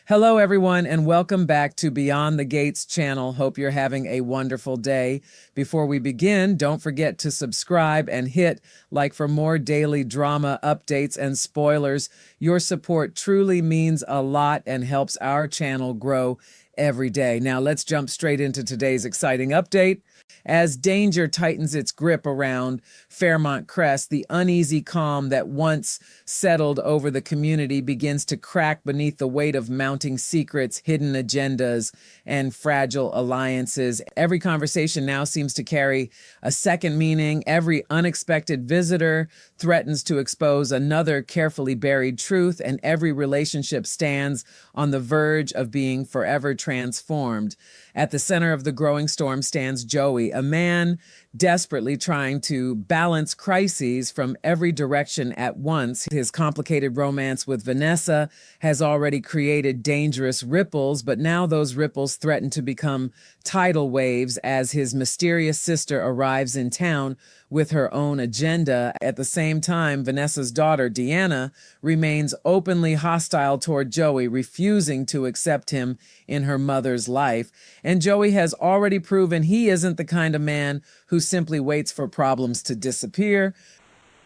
Hello, everyone, and welcome back to Beyond the Gates channel. Hope you're having a wonderful day. Before we begin, don't forget to subscribe and hit like for more daily drama updates and spoilers. Your support truly means a lot and helps our channel grow every day. Now, let's jump straight into today's exciting update. As danger tightens its grip around Fairmont Crest, the uneasy calm that once settled over the community begins to crack beneath the weight of mounting secrets, hidden agendas, and fragile alliances. Every conversation now seems to carry a second meaning. Every unexpected visitor threatens to expose another carefully buried truth, and every relationship stands on the verge of being forever transformed. At the center of the growing storm stands Joey, a man desperately trying to balance crises from every direction at once. His complicated romance with Vanessa has already created dangerous ripples, but now those ripples threaten to become tidal waves as his mysterious sister arrives in town with her own agenda. At the same time, Vanessa's daughter, Deanna, remains openly hostile toward Joey, refusing to accept him in her mother's life. And Joey has already proven he isn't the kind of man who simply waits for problems to disappear.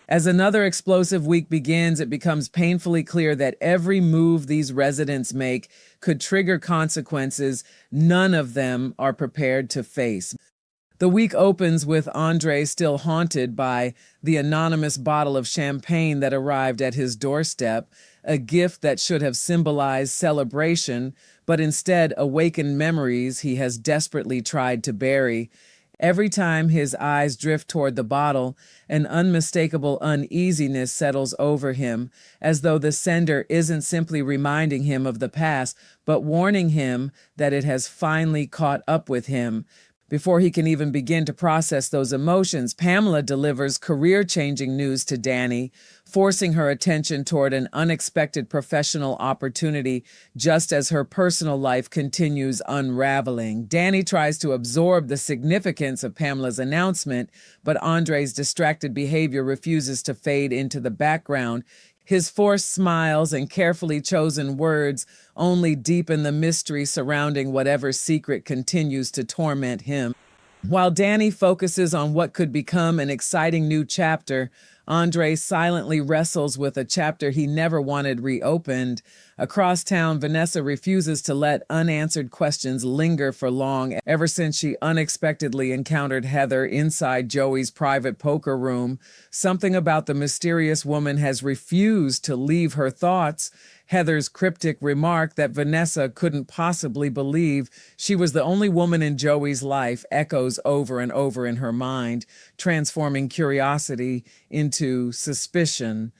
As another explosive week begins, it becomes painfully clear that every move these residents make could trigger consequences none of them are prepared to face. The week opens with Andre still haunted by the anonymous bottle of champagne that arrived at his doorstep, a gift that should have symbolized celebration, but instead awakened memories he has desperately tried to bury. Every time his eyes drift toward the bottle, an unmistakable uneasiness settles over him, as though the sender isn't simply reminding him of the past, but warning him that it has finally caught up with him. Before he can even begin to process those emotions, Pamela delivers career-changing news to Danny, forcing her attention toward an unexpected professional opportunity just as her personal life continues unraveling. Danny tries to absorb the significance of Pamela's announcement, but Andre's distracted behavior refuses to fade into the background. His forced smiles and carefully chosen words only deepen the mystery surrounding whatever secret continues to torment him. While Danny focuses on what could become an exciting new chapter, Andre silently wrestles with a chapter he never wanted reopened. Across town, Vanessa refuses to let unanswered questions linger for long. Ever since she unexpectedly encountered Heather inside Joey's private poker room, something about the mysterious woman has refused to leave her thoughts. Heather's cryptic remark that Vanessa couldn't possibly believe she was the only woman in Joey's life echoes over and over in her mind, transforming curiosity into suspicion.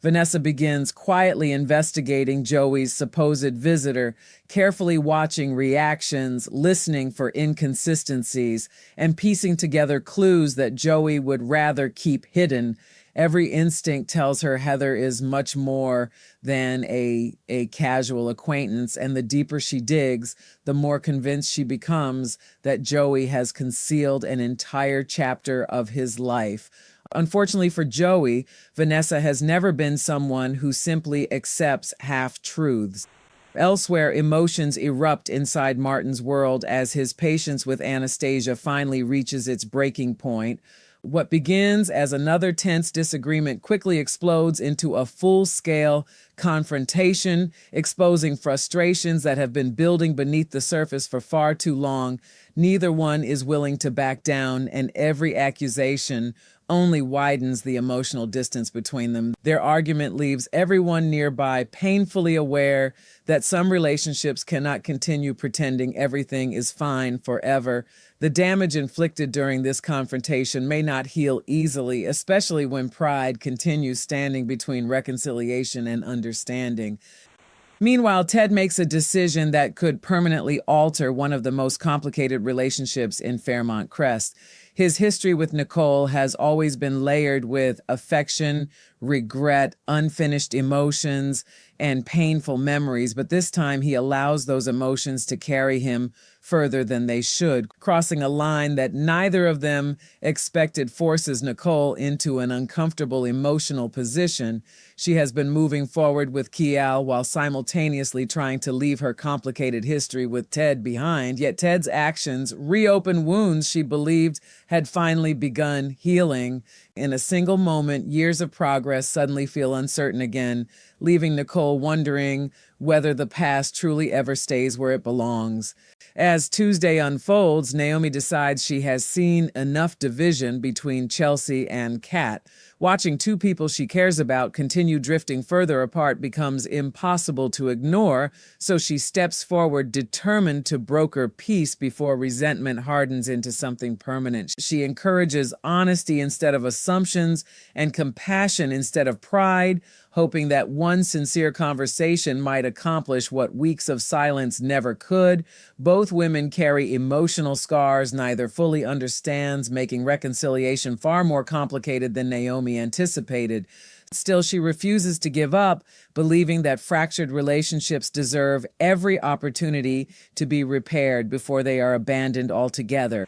Vanessa begins quietly investigating Joey's supposed visitor, carefully watching reactions, listening for inconsistencies, and piecing together clues that Joey would rather keep hidden. Every instinct tells her Heather is much more than a casual acquaintance, and the deeper she digs, the more convinced she becomes that Joey has concealed an entire chapter of his life. Unfortunately for Joey, Vanessa has never been someone who simply accepts half-truths. Elsewhere, emotions erupt inside Martin's world as his patience with Anastasia finally reaches its breaking point. What begins as another tense disagreement quickly explodes into a full-scale confrontation, exposing frustrations that have been building beneath the surface for far too long. Neither one is willing to back down, and every accusation only widens the emotional distance between them. Their argument leaves everyone nearby painfully aware that some relationships cannot continue pretending everything is fine forever. The damage inflicted during this confrontation may not heal easily, especially when pride continues standing between reconciliation and understanding. Meanwhile, Ted makes a decision that could permanently alter one of the most complicated relationships in Fairmont Crest. His history with Nicole has always been layered with affection, regret, unfinished emotions, and painful memories, but this time he allows those emotions to carry him further than they should, crossing a line that neither of them expected forces Nicole into an uncomfortable emotional position. She has been moving forward with Kial while simultaneously trying to leave her complicated history with Ted behind, yet Ted's actions reopen wounds she believed had finally begun healing. In a single moment, years of progress suddenly feel uncertain again, leaving Nicole wondering whether the past truly ever stays where it belongs. As Tuesday unfolds, Naomi decides she has seen enough division between Chelsea and Kat. Watching two people she cares about continue drifting further apart becomes impossible to ignore, so she steps forward determined to broker peace before resentment hardens into something permanent. She encourages honesty instead of assumptions and compassion instead of pride, hoping that one sincere conversation might accomplish what weeks of silence never could. Both women carry emotional scars neither fully understands, making reconciliation far more complicated than Naomi anticipated. Still, she refuses to give up, believing that fractured relationships deserve every opportunity to be repaired before they are abandoned altogether.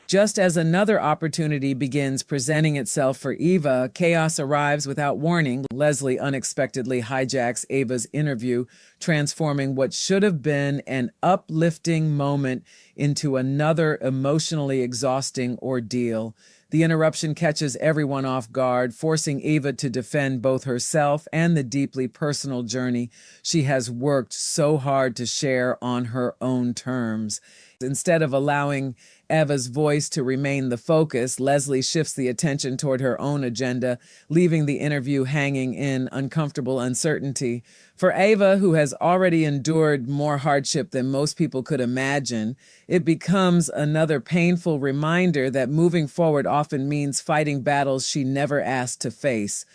Just as another opportunity begins presenting itself for Eva, chaos arrives without warning. Leslie unexpectedly hijacks Ava's interview, transforming what should have been an uplifting moment into another emotionally exhausting ordeal. The interruption catches everyone off guard, forcing Eva to defend both herself and the deeply personal journey she has worked so hard to share on her own terms. Instead of allowing Eva's voice to remain the focus, Leslie shifts the attention toward her own agenda, leaving the interview hanging in uncomfortable uncertainty. For Eva, who has already endured more hardship than most people could imagine, it becomes another painful reminder that moving forward often means fighting battles she never asked to face.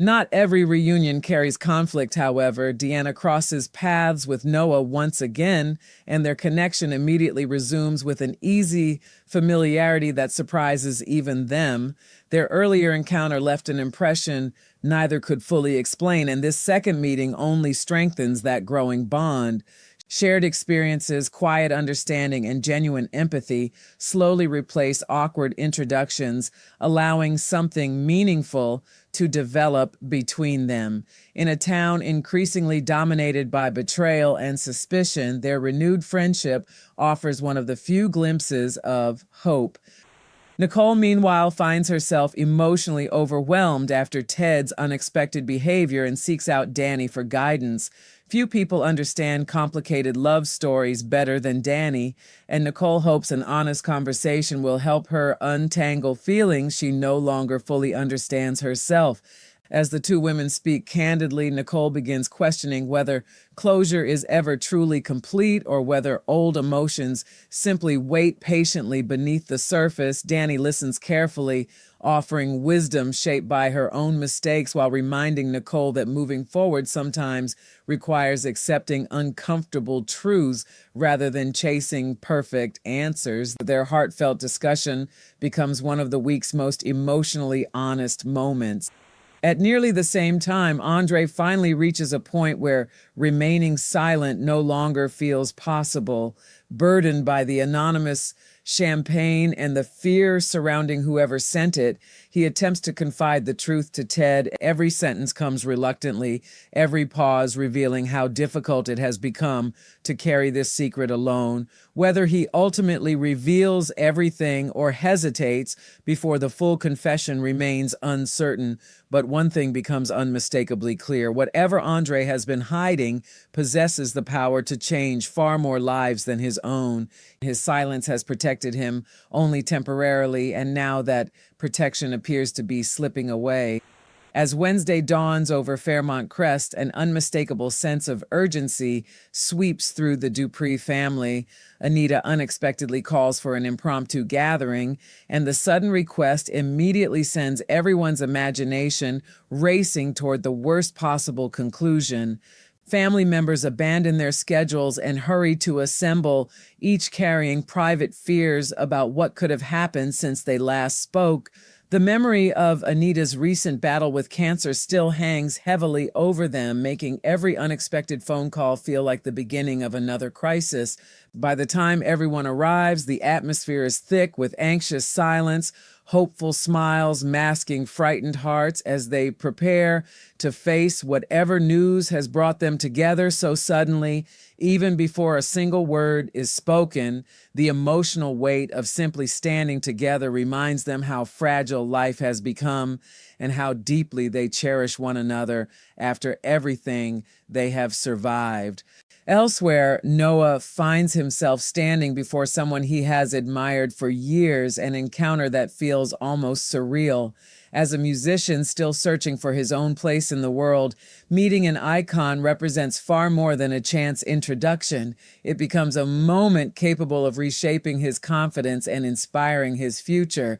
Not every reunion carries conflict, however. Deanna crosses paths with Noah once again, and their connection immediately resumes with an easy familiarity that surprises even them. Their earlier encounter left an impression neither could fully explain, and this second meeting only strengthens that growing bond. Shared experiences, quiet understanding, and genuine empathy slowly replace awkward introductions, allowing something meaningful to develop between them. In a town increasingly dominated by betrayal and suspicion, their renewed friendship offers one of the few glimpses of hope. Nicole, meanwhile, finds herself emotionally overwhelmed after Ted's unexpected behavior and seeks out Danny for guidance. Few people understand complicated love stories better than Danny, and Nicole hopes an honest conversation will help her untangle feelings she no longer fully understands herself. As the two women speak candidly, Nicole begins questioning whether closure is ever truly complete or whether old emotions simply wait patiently beneath the surface. Danny listens carefully, offering wisdom shaped by her own mistakes while reminding Nicole that moving forward sometimes requires accepting uncomfortable truths rather than chasing perfect answers. Their heartfelt discussion becomes one of the week's most emotionally honest moments. At nearly the same time, Andre finally reaches a point where remaining silent no longer feels possible. Burdened by the anonymous champagne and the fear surrounding whoever sent it, he attempts to confide the truth to Ted. Every sentence comes reluctantly, every pause revealing how difficult it has become to carry this secret alone. Whether he ultimately reveals everything or hesitates before the full confession remains uncertain, but one thing becomes unmistakably clear. Whatever Andre has been hiding possesses the power to change far more lives than his own. His silence has protected him only temporarily, and now that protection appears to be slipping away. As Wednesday dawns over Fairmont Crest, an unmistakable sense of urgency sweeps through the Dupree family. Anita unexpectedly calls for an impromptu gathering, and the sudden request immediately sends everyone's imagination racing toward the worst possible conclusion. Family members abandon their schedules and hurry to assemble, each carrying private fears about what could have happened since they last spoke. The memory of Anita's recent battle with cancer still hangs heavily over them, making every unexpected phone call feel like the beginning of another crisis. By the time everyone arrives, the atmosphere is thick with anxious silence, hopeful smiles masking frightened hearts as they prepare to face whatever news has brought them together so suddenly. Even before a single word is spoken, the emotional weight of simply standing together reminds them how fragile life has become and how deeply they cherish one another after everything they have survived. Elsewhere, Noah finds himself standing before someone he has admired for years, an encounter that feels almost surreal. As a musician still searching for his own place in the world, meeting an icon represents far more than a chance introduction. It becomes a moment capable of reshaping his confidence and inspiring his future.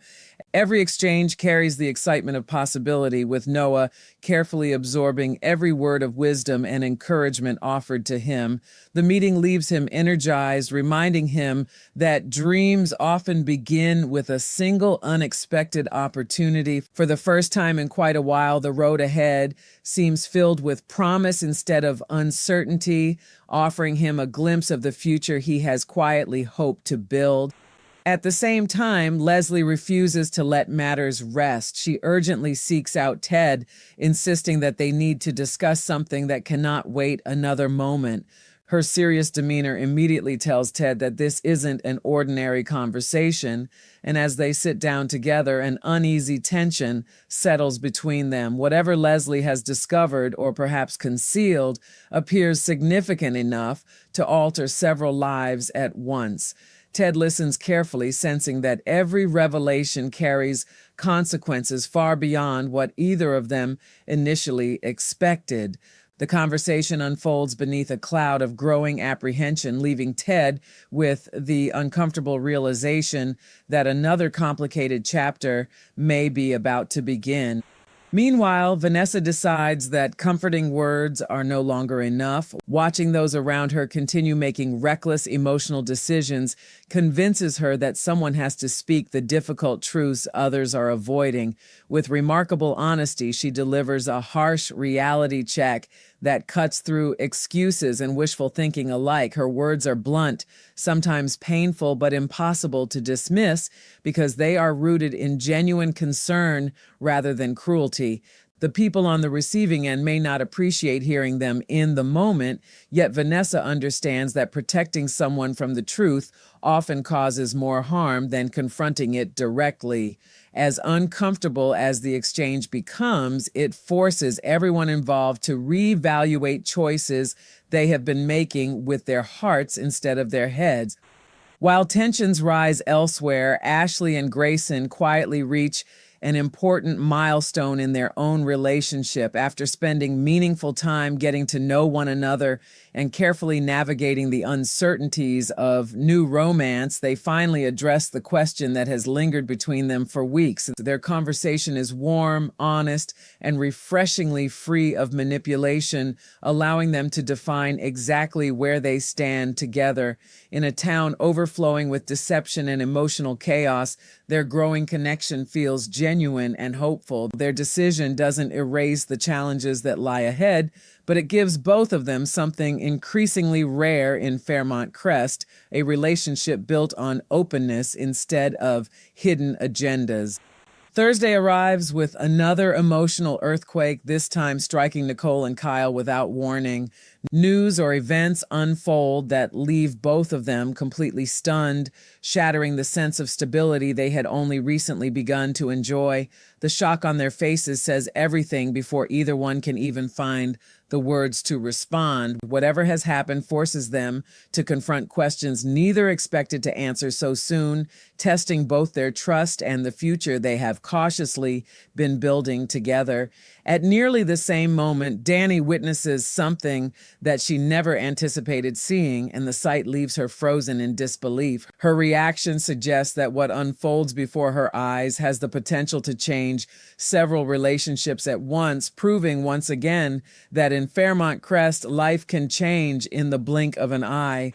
Every exchange carries the excitement of possibility, with Noah carefully absorbing every word of wisdom and encouragement offered to him. The meeting leaves him energized, reminding him that dreams often begin with a single unexpected opportunity. For the first time in quite a while, the road ahead seems filled with promise instead of uncertainty, offering him a glimpse of the future he has quietly hoped to build. At the same time, Leslie refuses to let matters rest. She urgently seeks out Ted, insisting that they need to discuss something that cannot wait another moment. Her serious demeanor immediately tells Ted that this isn't an ordinary conversation, and as they sit down together, an uneasy tension settles between them. Whatever Leslie has discovered, or perhaps concealed, appears significant enough to alter several lives at once. Ted listens carefully, sensing that every revelation carries consequences far beyond what either of them initially expected. The conversation unfolds beneath a cloud of growing apprehension, leaving Ted with the uncomfortable realization that another complicated chapter may be about to begin. Meanwhile, Vanessa decides that comforting words are no longer enough. Watching those around her continue making reckless emotional decisions convinces her that someone has to speak the difficult truths others are avoiding. With remarkable honesty, she delivers a harsh reality check that cuts through excuses and wishful thinking alike. Her words are blunt, sometimes painful, but impossible to dismiss because they are rooted in genuine concern rather than cruelty. The people on the receiving end may not appreciate hearing them in the moment, yet Vanessa understands that protecting someone from the truth often causes more harm than confronting it directly. As uncomfortable as the exchange becomes, it forces everyone involved to reevaluate choices they have been making with their hearts instead of their heads. While tensions rise elsewhere, Ashley and Grayson quietly reach an important milestone in their own relationship. After spending meaningful time getting to know one another and carefully navigating the uncertainties of new romance, they finally address the question that has lingered between them for weeks. Their conversation is warm, honest, and refreshingly free of manipulation, allowing them to define exactly where they stand together. In a town overflowing with deception and emotional chaos, their growing connection feels genuine and hopeful. Their decision doesn't erase the challenges that lie ahead, but it gives both of them something increasingly rare in Fairmont Crest, a relationship built on openness instead of hidden agendas. Thursday arrives with another emotional earthquake, this time striking Nicole and Kyle without warning. News or events unfold that leave both of them completely stunned, shattering the sense of stability they had only recently begun to enjoy. The shock on their faces says everything before either one can even find the words to respond. Whatever has happened forces them to confront questions neither expected to answer so soon, testing both their trust and the future they have cautiously been building together. At nearly the same moment, Danny witnesses something that she never anticipated seeing, and the sight leaves her frozen in disbelief. Her reaction suggests that what unfolds before her eyes has the potential to change several relationships at once, proving once again that in in Fairmont, Crest, life can change in the blink of an eye.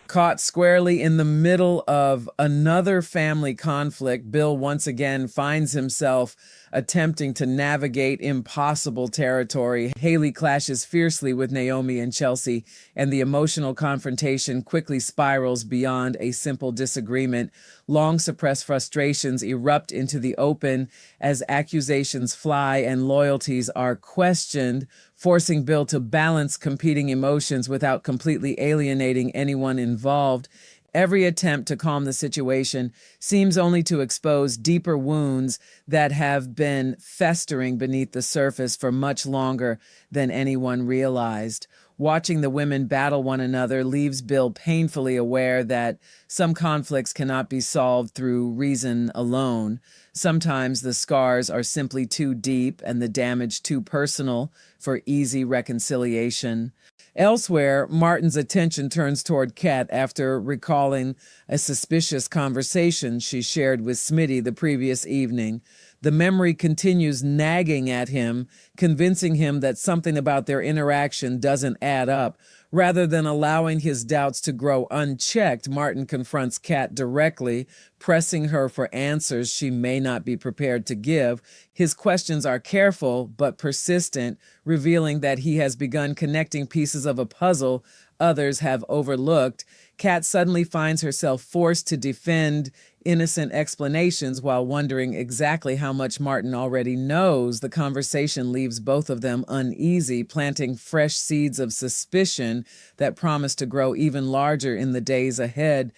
Caught squarely in the middle of another family conflict, Bill once again finds himself attempting to navigate impossible territory. Haley clashes fiercely with Naomi and Chelsea, and the emotional confrontation quickly spirals beyond a simple disagreement. Long suppressed frustrations erupt into the open as accusations fly and loyalties are questioned, forcing Bill to balance competing emotions without completely alienating anyone involved. Every attempt to calm the situation seems only to expose deeper wounds that have been festering beneath the surface for much longer than anyone realized. Watching the women battle one another leaves Bill painfully aware that some conflicts cannot be solved through reason alone. Sometimes the scars are simply too deep and the damage too personal for easy reconciliation. Elsewhere, Martin's attention turns toward Kat after recalling a suspicious conversation she shared with Smitty the previous evening. The memory continues nagging at him, convincing him that something about their interaction doesn't add up. Rather than allowing his doubts to grow unchecked, Martin confronts Kat directly, pressing her for answers she may not be prepared to give. His questions are careful but persistent, revealing that he has begun connecting pieces of a puzzle others have overlooked. Kat suddenly finds herself forced to defend innocent explanations while wondering exactly how much Martin already knows. The conversation leaves both of them uneasy, planting fresh seeds of suspicion that promise to grow even larger in the days ahead.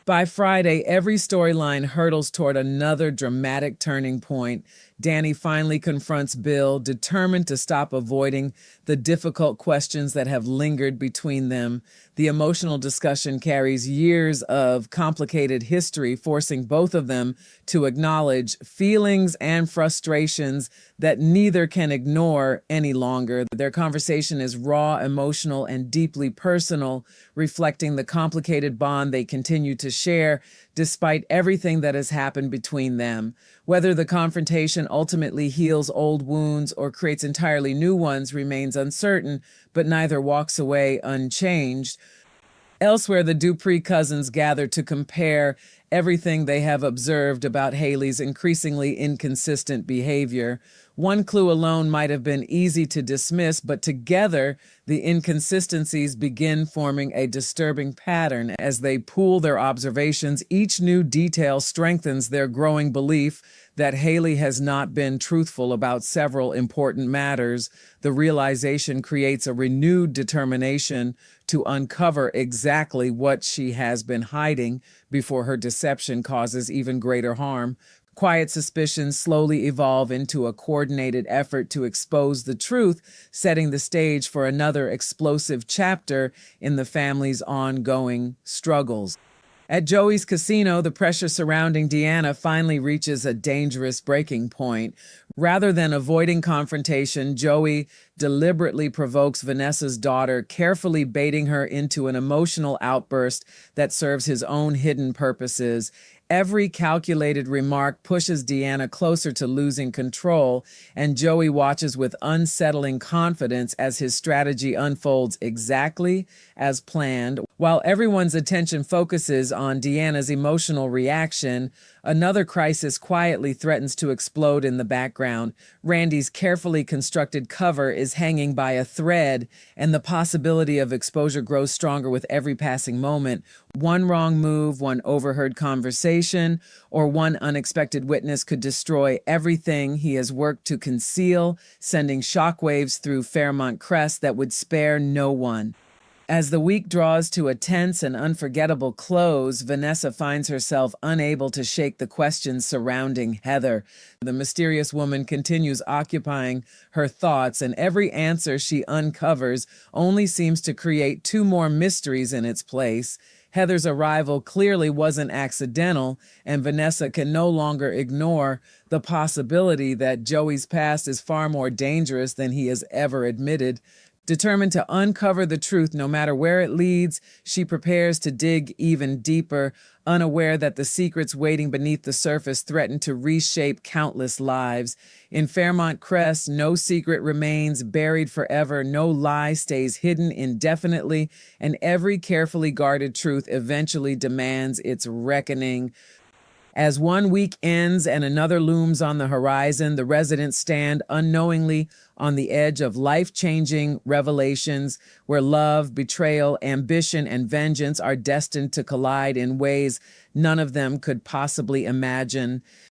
By Friday, every storyline hurtles toward another dramatic turning point. Danny finally confronts Bill, determined to stop avoiding the difficult questions that have lingered between them. The emotional discussion carries years of complicated history, forcing both of them to acknowledge feelings and frustrations that neither can ignore any longer. Their conversation is raw, emotional, and deeply personal, reflecting the complicated bond they continue to share despite everything that has happened between them. Whether the confrontation ultimately heals old wounds or creates entirely new ones remains uncertain, but neither walks away unchanged. Elsewhere, the Dupree cousins gather to compare everything they have observed about Haley's increasingly inconsistent behavior. One clue alone might have been easy to dismiss, but together, the inconsistencies begin forming a disturbing pattern. As they pool their observations, each new detail strengthens their growing belief that Haley has not been truthful about several important matters. The realization creates a renewed determination to uncover exactly what she has been hiding before her deception causes even greater harm. Quiet suspicions slowly evolve into a coordinated effort to expose the truth, setting the stage for another explosive chapter in the family's ongoing struggles. At Joey's casino, the pressure surrounding Deanna finally reaches a dangerous breaking point. Rather than avoiding confrontation, Joey deliberately provokes Vanessa's daughter, carefully baiting her into an emotional outburst that serves his own hidden purposes. Every calculated remark pushes Deanna closer to losing control, and Joey watches with unsettling confidence as his strategy unfolds exactly as planned. While everyone's attention focuses on Deanna's emotional reaction, another crisis quietly threatens to explode in the background. Randy's carefully constructed cover is hanging by a thread, and the possibility of exposure grows stronger with every passing moment. One wrong move, one overheard conversation, or one unexpected witness could destroy everything he has worked to conceal, sending shockwaves through Fairmont Crest that would spare no one. As the week draws to a tense and unforgettable close, Vanessa finds herself unable to shake the questions surrounding Heather. The mysterious woman continues occupying her thoughts, and every answer she uncovers only seems to create two more mysteries in its place. Heather's arrival clearly wasn't accidental, and Vanessa can no longer ignore the possibility that Joey's past is far more dangerous than he has ever admitted. Determined to uncover the truth no matter where it leads, she prepares to dig even deeper, unaware that the secrets waiting beneath the surface threaten to reshape countless lives. In Fairmont, Crest, no secret remains buried forever, no lie stays hidden indefinitely, and every carefully guarded truth eventually demands its reckoning. As one week ends and another looms on the horizon, the residents stand unknowingly on the edge of life-changing revelations where love, betrayal, ambition, and vengeance are destined to collide in ways none of them could possibly imagine.